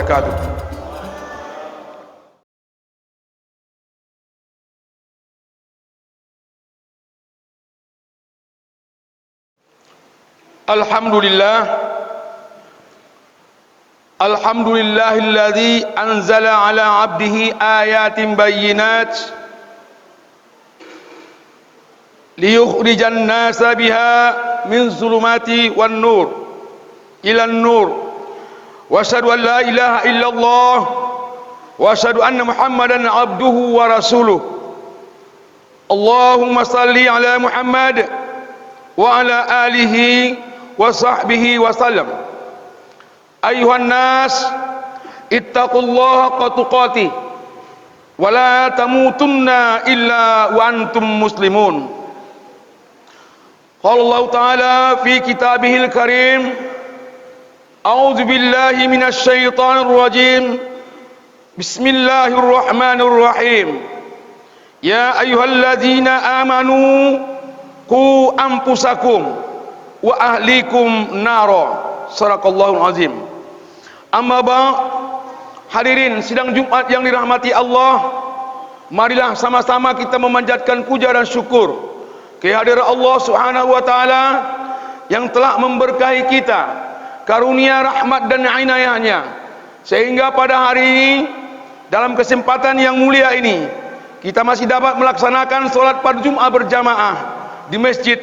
wabarakatuh. Alhamdulillahilladzi anzala ala abdihi ayatin bayyinat liyukhrijan nasa biha min zulumati wan nur ilan nur wa asyhadu an la ilaha illallah wa asyhadu anna muhammadan abduhu wa rasuluh. Allahumma salli ala Muhammad wa ala alihi wa sahbihi wa sallam. Ayuhan nas, ittaqullaha haqqa tuqatih wa la tamutunna illa wa antum muslimun. Qala Allah Ta'ala fi kitabihil karim, a'udzu billahi minasy syaithanir rajim. Bismillahirrahmanirrahim. Ya ayyuhalladzina amanu qu anfusakum wa ahlikum nara. Sadaqallahul azim. Amma ba'd, hadirin sidang Jumat yang dirahmati Allah, marilah sama-sama kita memanjatkan puja dan syukur kehadirat Allah Subhanahu wa taala yang telah memberkahi kita karunia rahmat dan inayahnya, sehingga pada hari ini dalam kesempatan yang mulia ini kita masih dapat melaksanakan solat pada Jumat berjamaah di masjid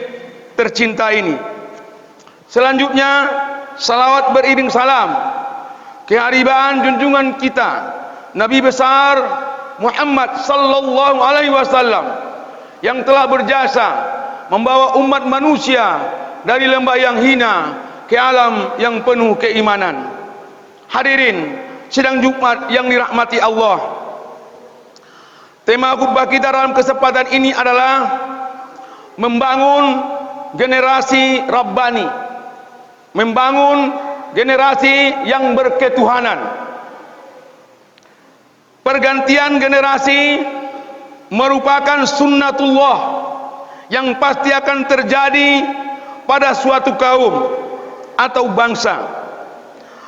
tercinta ini. Selanjutnya, salawat beriring salam kehadiran junjungan kita Nabi besar Muhammad sallallahu alaihi wasallam yang telah berjasa membawa umat manusia dari lembah yang hina ke alam yang penuh keimanan. Hadirin sidang Jumat yang dirahmati Allah, tema khutbah kita dalam kesempatan ini adalah membangun generasi Rabbani, membangun generasi yang berketuhanan. Pergantian generasi merupakan sunnatullah yang pasti akan terjadi pada suatu kaum atau bangsa.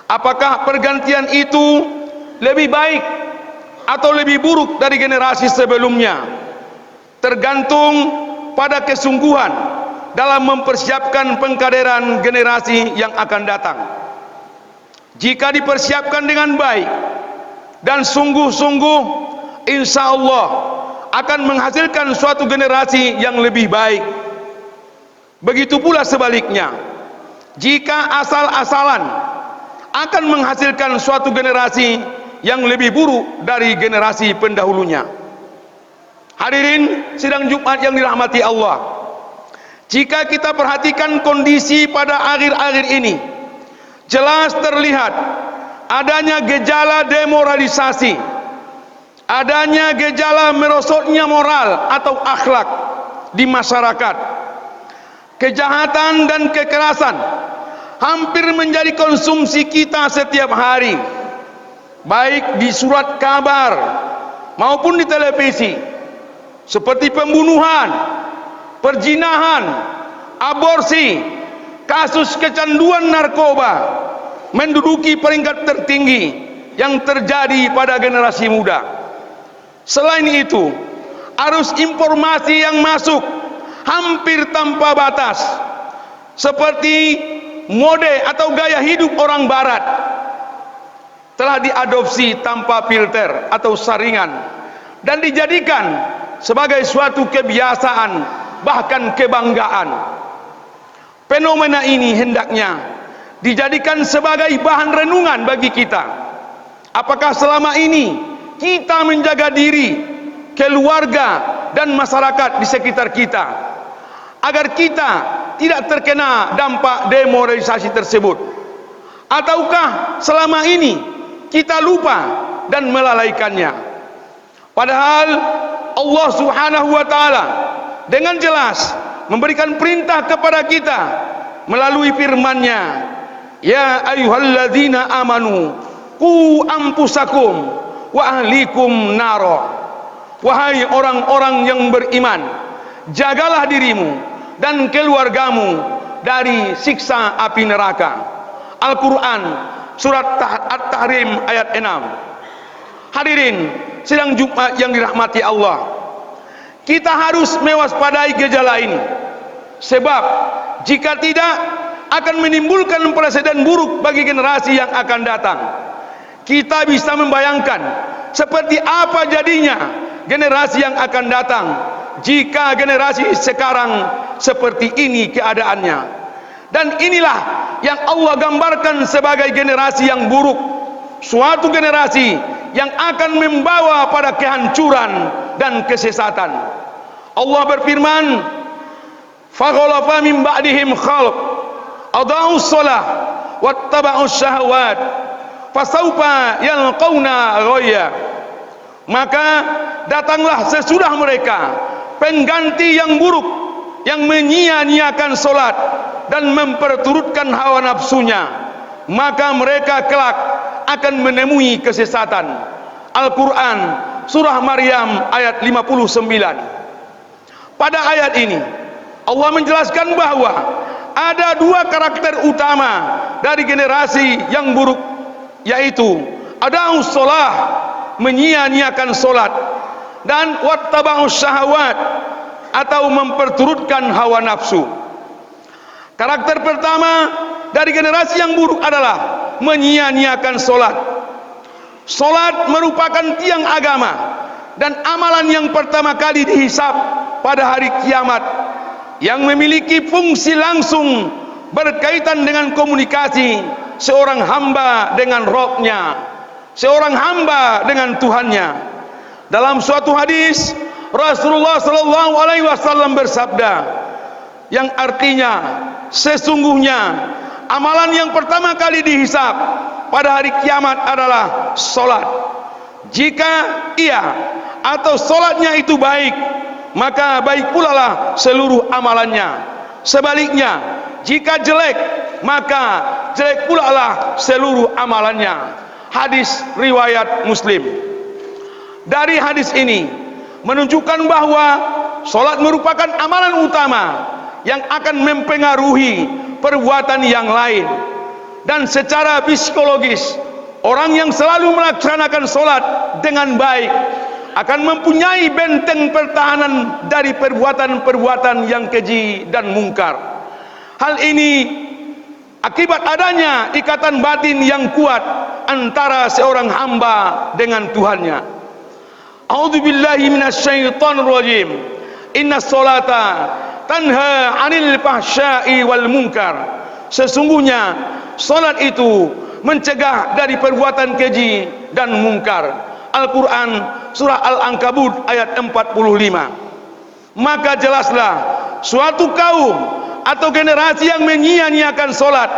Apakah pergantian itu lebih baik atau lebih buruk dari generasi sebelumnya, tergantung pada kesungguhan dalam mempersiapkan pengkaderan generasi yang akan datang. Jika dipersiapkan dengan baik dan sungguh-sungguh, insya Allah akan menghasilkan suatu generasi yang lebih baik. Begitu pula sebaliknya, jika asal-asalan akan menghasilkan suatu generasi yang lebih buruk dari generasi pendahulunya. Hadirin sidang Jumat yang dirahmati Allah, jika kita perhatikan kondisi pada akhir-akhir ini, jelas terlihat adanya gejala demoralisasi, adanya gejala merosotnya moral atau akhlak di masyarakat. Kejahatan dan kekerasan hampir menjadi konsumsi kita setiap hari, baik di surat kabar maupun di televisi, seperti pembunuhan, perzinahan, aborsi, kasus kecanduan narkoba menduduki peringkat tertinggi yang terjadi pada generasi muda. Selain itu, arus informasi yang masuk hampir tanpa batas, seperti mode atau gaya hidup orang barat, telah diadopsi tanpa filter atau saringan dan dijadikan sebagai suatu kebiasaan, bahkan kebanggaan. Fenomena ini hendaknya dijadikan sebagai bahan renungan bagi kita. Apakah selama ini kita menjaga diri, keluarga dan masyarakat di sekitar kita agar kita tidak terkena dampak demoralisasi tersebut? Ataukah selama ini kita lupa dan melalaikannya? Padahal Allah Subhanahu wa taala dengan jelas memberikan perintah kepada kita melalui firman-Nya, ya ayyuhalladzina amanu qu anfusakum wa ahlikum nara. Wahai orang-orang yang beriman, jagalah dirimu dan keluargamu dari siksa api neraka. Al-Quran surat At-Tahrim ayat 6. Hadirin sidang Jumat yang dirahmati Allah, kita harus mewaspadai gejala ini, sebab jika tidak akan menimbulkan presiden buruk bagi generasi yang akan datang. Kita bisa membayangkan seperti apa jadinya generasi yang akan datang jika generasi sekarang seperti ini keadaannya. Dan inilah yang Allah gambarkan sebagai generasi yang buruk, suatu generasi yang akan membawa pada kehancuran dan kesesatan. Allah berfirman, "Fakhalafa min ba'dihim khalq adaa'us shalah wattaba'us syahawat fasawfa yalqauna ghayya." Maka datanglah sesudah mereka pengganti yang buruk, yang menyia-nyiakan solat dan memperturutkan hawa nafsunya, maka mereka kelak akan menemui kesesatan. Al-Quran surah Maryam ayat 59. Pada ayat ini Allah menjelaskan bahwa ada dua karakter utama dari generasi yang buruk, yaitu ada'us shalah, menyia-nyiakan solat, dan wattaba'us syahawat, atau memperturutkan hawa nafsu. Karakter pertama dari generasi yang buruk adalah menyia-nyiakan solat. Solat merupakan tiang agama dan amalan yang pertama kali dihisab pada hari kiamat, yang memiliki fungsi langsung berkaitan dengan komunikasi seorang hamba dengan Rabb-Nya, seorang hamba dengan Tuhannya. Dalam suatu hadis Rasulullah sallallahu alaihi wasallam bersabda, yang artinya sesungguhnya amalan yang pertama kali dihisab pada hari kiamat adalah solat. Jika ia atau solatnya itu baik, maka baik pula lah seluruh amalannya. Sebaliknya, jika jelek, maka jelek pula lah seluruh amalannya. Hadis riwayat Muslim. Dari hadis ini menunjukkan bahwa solat merupakan amalan utama yang akan mempengaruhi perbuatan yang lain. Dan secara psikologis, orang yang selalu melaksanakan solat dengan baik akan mempunyai benteng pertahanan dari perbuatan-perbuatan yang keji dan mungkar. Hal ini akibat adanya ikatan batin yang kuat antara seorang hamba dengan Tuhannya. A'udzubillahi minasyaitonir rajim. Innas sholata tanha 'anil fahsya'i wal munkar. Sesungguhnya salat itu mencegah dari perbuatan keji dan mungkar. Al-Quran surah Al-Ankabut ayat 45. Maka jelaslah suatu kaum atau generasi yang menyia-nyiakan solat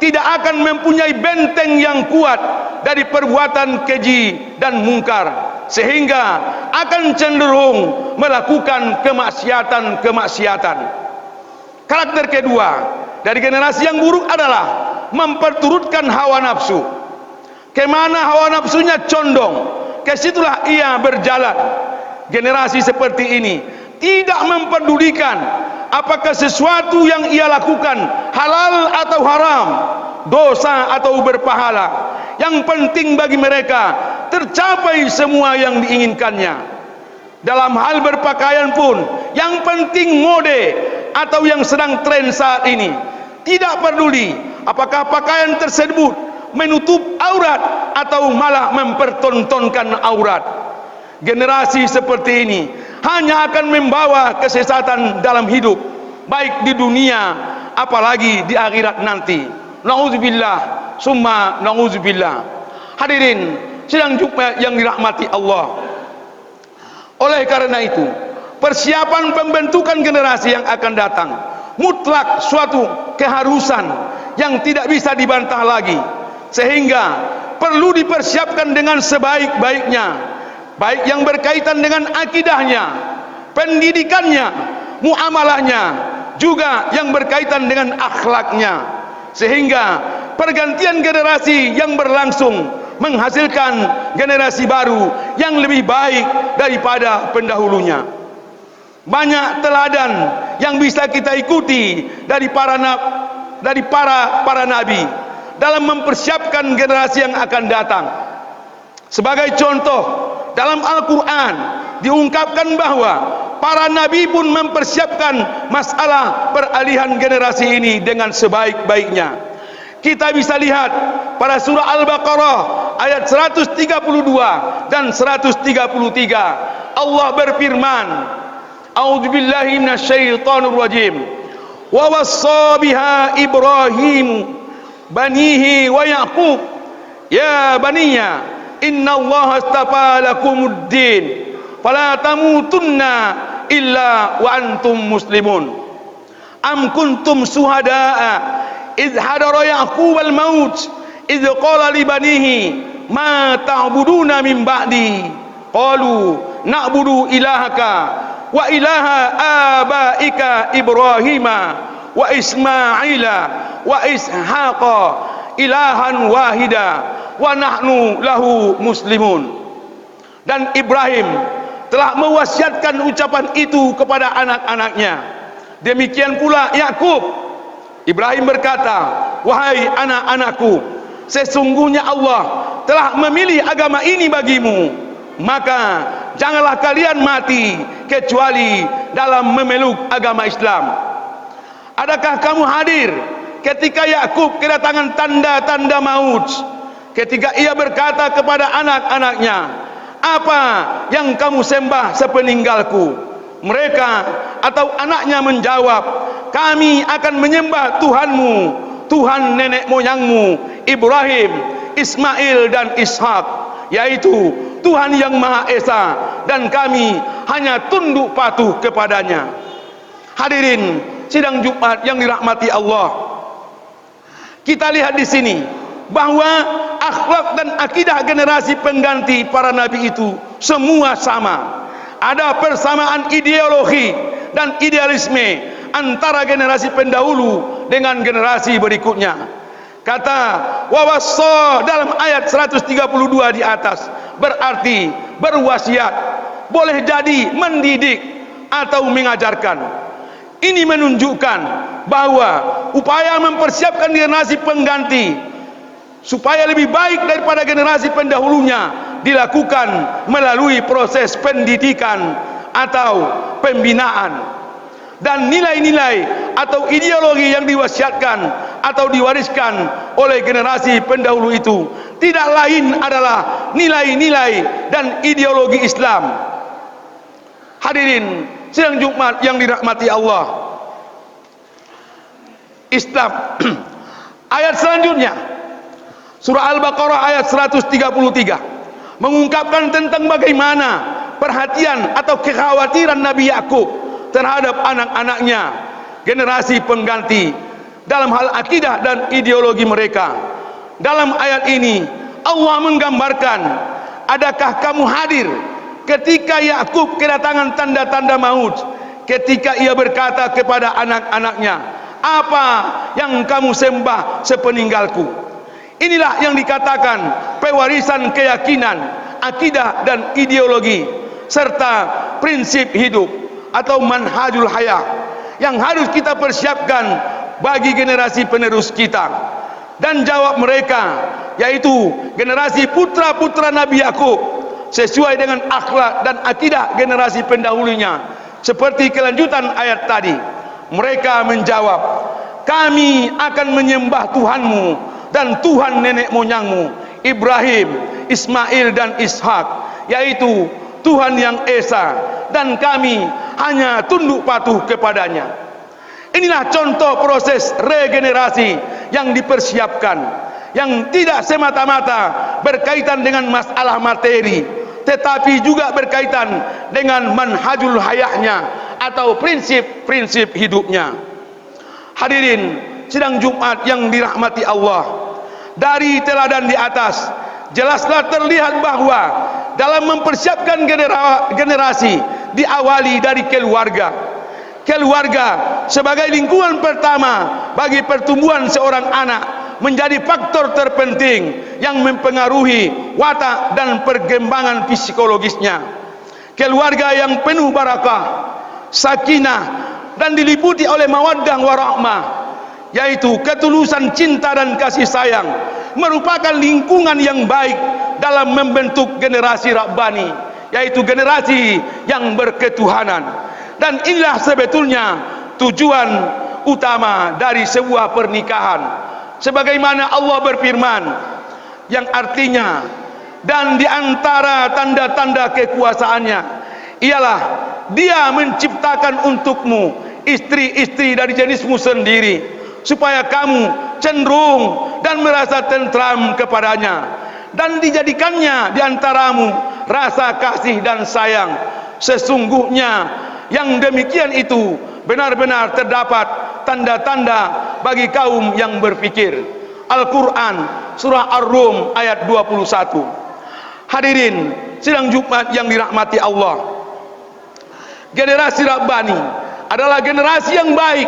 tidak akan mempunyai benteng yang kuat dari perbuatan keji dan mungkar, sehingga akan cenderung melakukan kemaksiatan-kemaksiatan. Karakter kedua dari generasi yang buruk adalah memperturutkan hawa nafsu. Kemana hawa nafsunya condong, kesitulah ia berjalan. Generasi seperti ini tidak mempedulikan apakah sesuatu yang ia lakukan halal atau haram, dosa atau berpahala. Yang penting bagi mereka tercapai semua yang diinginkannya. Dalam hal berpakaian pun, yang penting mode atau yang sedang tren saat ini. Tidak peduli apakah pakaian tersebut menutup aurat atau malah mempertontonkan aurat. Generasi seperti ini hanya akan membawa kesesatan dalam hidup, baik di dunia apalagi di akhirat nanti. Nauzubillah summa nauzubillah. Hadirin sidang Jumat yang dirahmati Allah, oleh karena itu persiapan pembentukan generasi yang akan datang mutlak suatu keharusan yang tidak bisa dibantah lagi, sehingga perlu dipersiapkan dengan sebaik-baiknya, baik yang berkaitan dengan akidahnya, pendidikannya, muamalahnya, juga yang berkaitan dengan akhlaknya, sehingga pergantian generasi yang berlangsung menghasilkan generasi baru yang lebih baik daripada pendahulunya. Banyak teladan yang bisa kita ikuti dari para nabi, dalam mempersiapkan generasi yang akan datang. Sebagai contoh, dalam Al-Quran diungkapkan bahwa para nabi pun mempersiapkan masalah peralihan generasi ini dengan sebaik-baiknya. Kita bisa lihat pada surah Al-Baqarah ayat 132 dan 133. Allah berfirman, A'udzubillahi minasyaitonir rajim. Wa wassa biha Ibrahim banihi wa Yaqub ya baniya innallaha astafa lakumuddin fala tamutunna illa wa antum muslimun. Am kuntum suhadaa idh hadara Yaqub al-maut idh qala li banihi ma ta'buduna min ba'di qalu na'budu ilahaka wa ilaha abaika Ibrahima wa Ismaila wa Ishaqa ilahan wahida wa nahnu lahu muslimun. Dan Ibrahim telah mewasiatkan ucapan itu kepada anak-anaknya. Demikian pula Yakub. Ibrahim berkata, wahai anak-anakku, sesungguhnya Allah telah memilih agama ini bagimu, maka janganlah kalian mati kecuali dalam memeluk agama Islam. Adakah kamu hadir ketika Yakub kedatangan tanda-tanda maut, ketika ia berkata kepada anak-anaknya, apa yang kamu sembah sepeninggalku? Mereka atau anaknya menjawab, kami akan menyembah Tuhanmu, Tuhan nenek moyangmu Ibrahim, Ismail dan Ishak, yaitu Tuhan yang Maha Esa, dan kami hanya tunduk patuh kepadanya. Hadirin sidang Jumat yang dirahmati Allah, kita lihat di sini bahwa akhlak dan akidah generasi pengganti para nabi itu semua sama. Ada persamaan ideologi dan idealisme antara generasi pendahulu dengan generasi berikutnya. Kata wawassa dalam ayat 132 di atas berarti berwasiat, boleh jadi mendidik atau mengajarkan. Ini menunjukkan bahwa upaya mempersiapkan generasi pengganti supaya lebih baik daripada generasi pendahulunya dilakukan melalui proses pendidikan atau pembinaan. Dan nilai-nilai atau ideologi yang diwasiatkan atau diwariskan oleh generasi pendahulu itu tidak lain adalah nilai-nilai dan ideologi Islam. Hadirin sidang Jumat yang dirahmati Allah, Islam ayat selanjutnya surah Al-Baqarah ayat 133 mengungkapkan tentang bagaimana perhatian atau kekhawatiran Nabi Yakub terhadap anak-anaknya, generasi pengganti, dalam hal akidah dan ideologi mereka. Dalam ayat ini Allah menggambarkan, adakah kamu hadir ketika Yakub kedatangan tanda-tanda maut, ketika ia berkata kepada anak-anaknya, apa yang kamu sembah sepeninggalku? Inilah yang dikatakan pewarisan keyakinan, akidah dan ideologi serta prinsip hidup atau manhajul hayah yang harus kita persiapkan bagi generasi penerus kita. Dan jawab mereka, yaitu generasi putra-putra Nabi Yakub, sesuai dengan akhlak dan akidah generasi pendahulunya, seperti kelanjutan ayat tadi. Mereka menjawab, kami akan menyembah Tuhanmu dan Tuhan nenek moyangmu Ibrahim, Ismail dan Ishak, yaitu Tuhan yang Esa, dan kami hanya tunduk patuh kepadanya. Inilah contoh proses regenerasi yang dipersiapkan, yang tidak semata-mata berkaitan dengan masalah materi, tetapi juga berkaitan dengan manhajul hayahnya atau prinsip-prinsip hidupnya. Hadirin sidang Jumat yang dirahmati Allah, dari teladan di atas jelaslah terlihat bahwa dalam mempersiapkan generasi diawali dari keluarga. Keluarga sebagai lingkungan pertama bagi pertumbuhan seorang anak menjadi faktor terpenting yang mempengaruhi watak dan perkembangan psikologisnya. Keluarga yang penuh barakah, sakinah dan diliputi oleh mawaddah warahmah, yaitu ketulusan cinta dan kasih sayang, merupakan lingkungan yang baik dalam membentuk generasi Rabbani, yaitu generasi yang berketuhanan. Dan inilah sebetulnya tujuan utama dari sebuah pernikahan, sebagaimana Allah berfirman, yang artinya, dan di antara tanda-tanda kekuasaannya ialah Dia menciptakan untukmu istri-istri dari jenismu sendiri, supaya kamu cenderung dan merasa tentram kepadanya, dan dijadikannya di antaramu rasa kasih dan sayang. Sesungguhnya yang demikian itu benar-benar terdapat tanda-tanda bagi kaum yang berfikir. Al-Quran surah Ar-Rum ayat 21. Hadirin sidang Jumat yang dirahmati Allah, generasi Rabbani adalah generasi yang baik,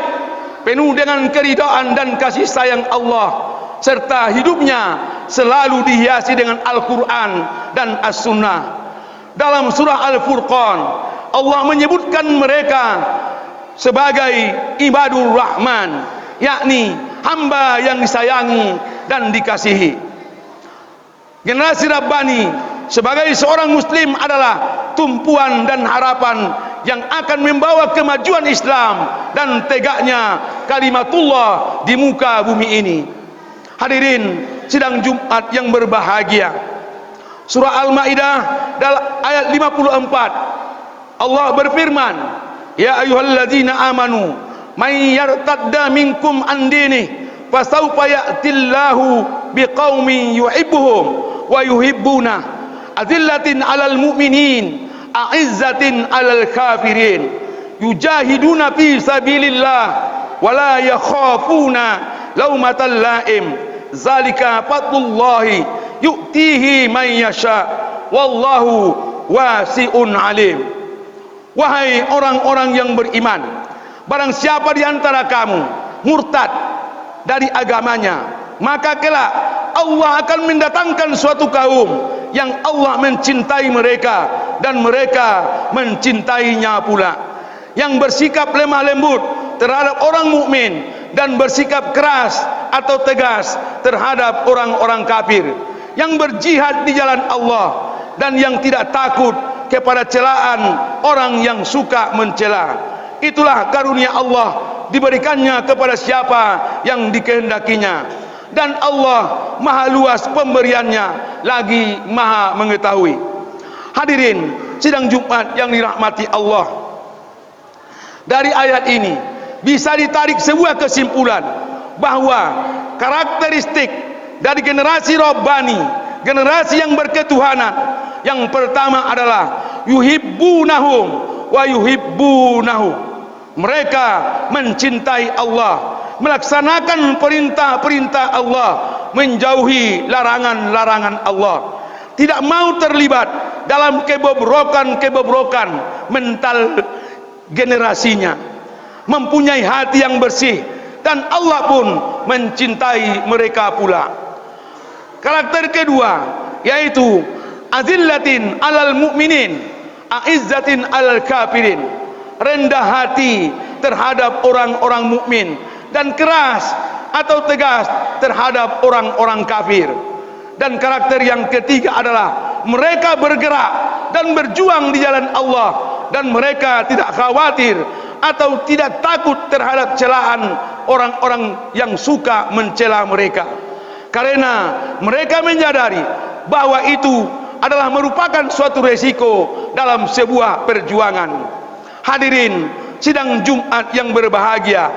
penuh dengan keridhaan dan kasih sayang Allah, serta hidupnya selalu dihiasi dengan Al-Quran dan As-Sunnah. Dalam surah Al-Furqan, Allah menyebutkan mereka sebagai ibadur Rahman, yakni hamba yang disayangi dan dikasihi. Generasi Rabbani sebagai seorang muslim adalah tumpuan dan harapan yang akan membawa kemajuan Islam dan tegaknya kalimatullah di muka bumi ini. Hadirin sidang Jumat yang berbahagia, surah Al-Maidah ayat 54, Allah berfirman, ya ayyuhalladzina amanu may yartadda minkum an dinih fasawfa ya'tillahu biqaumin yuhibbuhum wa yuhibbuna azillatin 'alal mu'minin a'izzatin 'alal kafirin yujahiduna fi sabilillah wa la yakhafuna laumatal laim zalika fadlullahi yu'tihi man yasha wallahu wasi'un alim. Wahai orang-orang yang beriman, barang siapa di antara kamu murtad dari agamanya, maka kelak Allah akan mendatangkan suatu kaum yang Allah mencintai mereka dan mereka mencintainya pula, yang bersikap lemah lembut terhadap orang mukmin dan bersikap keras atau tegas terhadap orang-orang kafir, yang berjihad di jalan Allah dan yang tidak takut kepada celaan orang yang suka mencela. Itulah karunia Allah diberikannya kepada siapa yang dikehendakinya, dan Allah maha luas pemberiannya lagi maha mengetahui. Hadirin sidang Jumat yang dirahmati Allah, dari ayat ini bisa ditarik sebuah kesimpulan bahwa karakteristik dari generasi Rabbani, generasi yang berketuhanan, yang pertama adalah yuhibbunahum wa yuhibbunahu. Mereka mencintai Allah, melaksanakan perintah-perintah Allah, menjauhi larangan-larangan Allah, tidak mau terlibat dalam kebobrokan mental generasinya, mempunyai hati yang bersih, dan Allah pun mencintai mereka pula. Karakter kedua yaitu azillatin alal mu'minin a'izzatin alal kafirin, rendah hati terhadap orang-orang mukmin dan keras atau tegas terhadap orang-orang kafir. Dan karakter yang ketiga adalah mereka bergerak dan berjuang di jalan Allah, dan mereka tidak khawatir atau tidak takut terhadap celaan orang-orang yang suka mencela mereka, karena mereka menyadari bahwa itu adalah merupakan suatu resiko dalam sebuah perjuangan. Hadirin sidang Jumat yang berbahagia,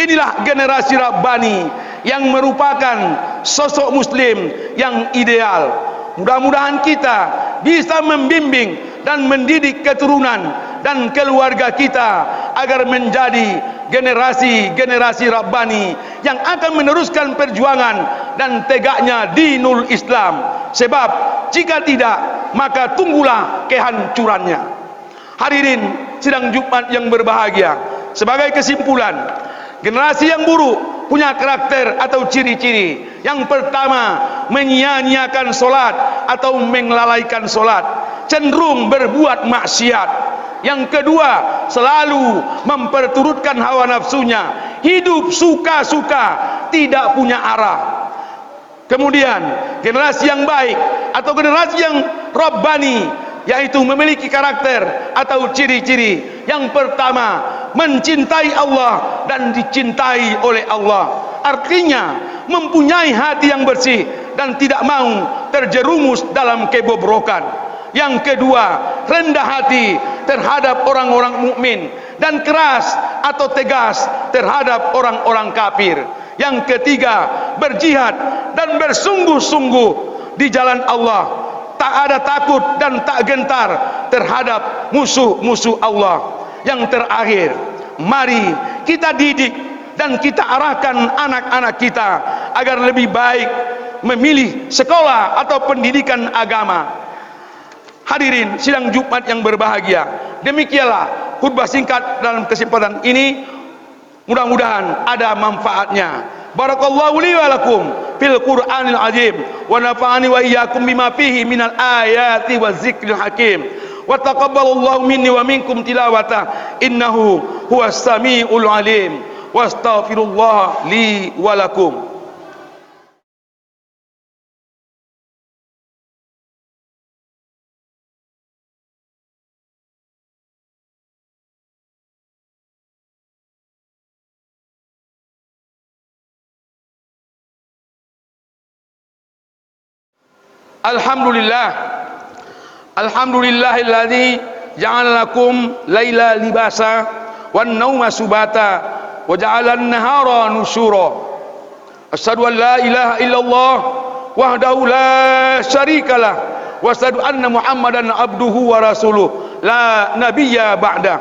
inilah generasi Rabbani yang merupakan sosok muslim yang ideal. Mudah-mudahan kita bisa membimbing dan mendidik keturunan dan keluarga kita agar menjadi generasi-generasi Rabbani yang akan meneruskan perjuangan dan tegaknya dinul Islam. Sebab jika tidak, maka tunggulah kehancurannya. Hadirin sidang Jumat yang berbahagia, sebagai kesimpulan, generasi yang buruk punya karakter atau ciri-ciri. Yang pertama, menyia-nyiakan solat atau melalaikan solat, cenderung berbuat maksiat. Yang kedua, selalu memperturutkan hawa nafsunya, hidup suka-suka, tidak punya arah. Kemudian generasi yang baik atau generasi yang rabbani, yaitu memiliki karakter atau ciri-ciri. Yang pertama, mencintai Allah dan dicintai oleh Allah. Artinya mempunyai hati yang bersih dan tidak mau terjerumus dalam kebobrokan. Yang kedua, rendah hati terhadap orang-orang mukmin dan keras atau tegas terhadap orang-orang kafir. Yang ketiga, berjihad dan bersungguh-sungguh di jalan Allah, tak ada takut dan tak gentar terhadap musuh-musuh Allah. Yang terakhir, mari kita didik dan kita arahkan anak-anak kita agar lebih baik memilih sekolah atau pendidikan agama. Hadirin sidang Jumat yang berbahagia, demikianlah khutbah singkat dalam kesempatan ini. Mudah-mudahan ada manfaatnya. Barakallahu li wa lakum fil Qur'anil azim wa nafa'ani wa iyyakum bima fihi minal ayati wa zikril hakim. Wa taqabbalallahu minni wa minkum tilawata innahu huwas samiul alim. Wastaghfirullah li wa lakum. Alhamdulillah, alhamdulillahilladzi ja'ala lakum laila libasa wan nauma subata wa ja'ala an-nahara nusyura. Asyhadu an la ilaha illallah wahdahu la syarikalah wa asyhadu anna Muhammadan abduhu wa rasuluh la nabiyya ba'da.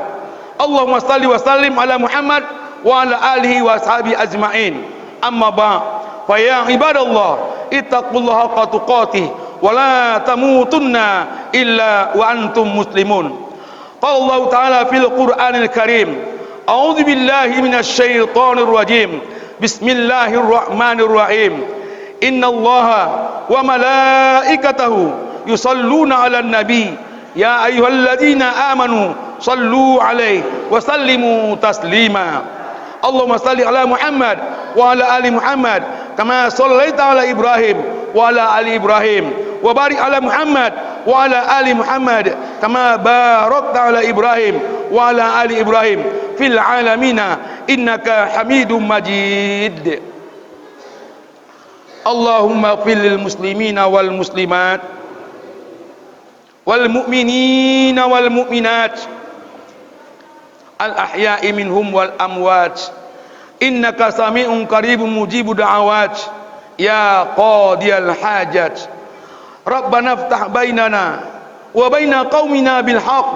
Allahumma shalli wa sallim ala Muhammad wa ala alihi wa ashabihi ajma'in. Amma ba'd, fa ya ibadallah ittaqullaha haqqa tuqatih wala tamutunna illa wa antum muslimun. Qala Allah Ta'ala fil Qur'anil Karim, a'udzu billahi minasy syaithanir rajim. Bismillahirrahmanirrahim. Innallaha wa malaikatahu yusalluna 'alan nabi ya ayyuhalladzina amanu sallu 'alaihi wa sallimu taslima. Allahumma salli ala Muhammad wa ala ali Muhammad kama shallaita ala Ibrahim wa ala ali Ibrahim wa barik ala Muhammad wa ala ali Muhammad kama barakta ala Ibrahim wa ala ali Ibrahim fil alamina innaka Hamidum Majid. Allahumma ighfir lil muslimina wal muslimat wal mu'minina wal mu'minat al ahya'i minhum wal amwat innaka sami'un qaribun mujibu da'awat ya qadiyal hajat. Rabbana iftah bainana wa baina qaumina bil haqq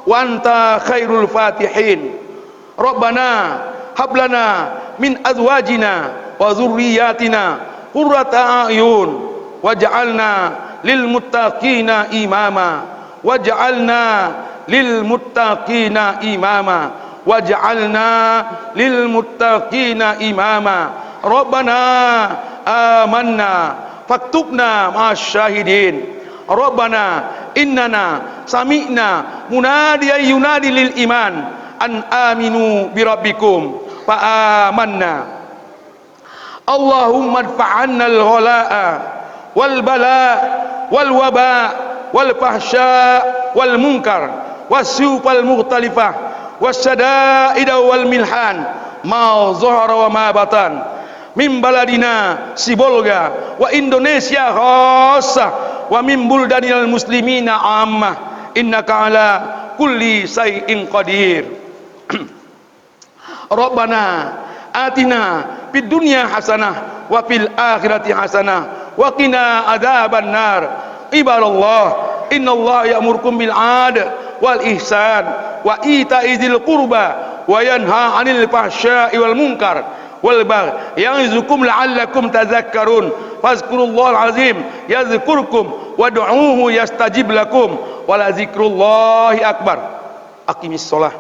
wa anta khairul fatihin. Rabbana hab lana min azwajina wa dhurriyyatina qurrata a'yun waj'alna lil muttaqina imama waj'alna lil muttaqina imama waj'alna lil muttaqina imama. Rabbana amanna faktubna ma'asyahidin. Rabbana innana sami'na munadiyan yunadi lil iman an aminu bi rabbikum fa amanna. Allahumma adfa'anna al-ghalaa wal balaa wal wabaa wal fahsyaa wal munkar wasyufal mukhtalifah wasyada'ida wal milhan ma zahara wa ma batan min baladina Sibolga wa Indonesia khassa wa min buldanil muslimina ammah innaka ala kulli syai'in qadir. Rabbana atina fid dunya hasanah wa fil akhirati hasanah wa qina adzaban nar. Ibadallah innallaha ya'murukum bil 'adli wal ihsan wa ita'i dzil qurba wa yanha 'anil fahsya'i wal munkar wal baghi ya'izukum la'allakum tadhakkarun. Fazkurullahal azim yadhkurkum wad'uuhu yastajib lakum wa la dzikrullahi akbar. Aqimis shalah.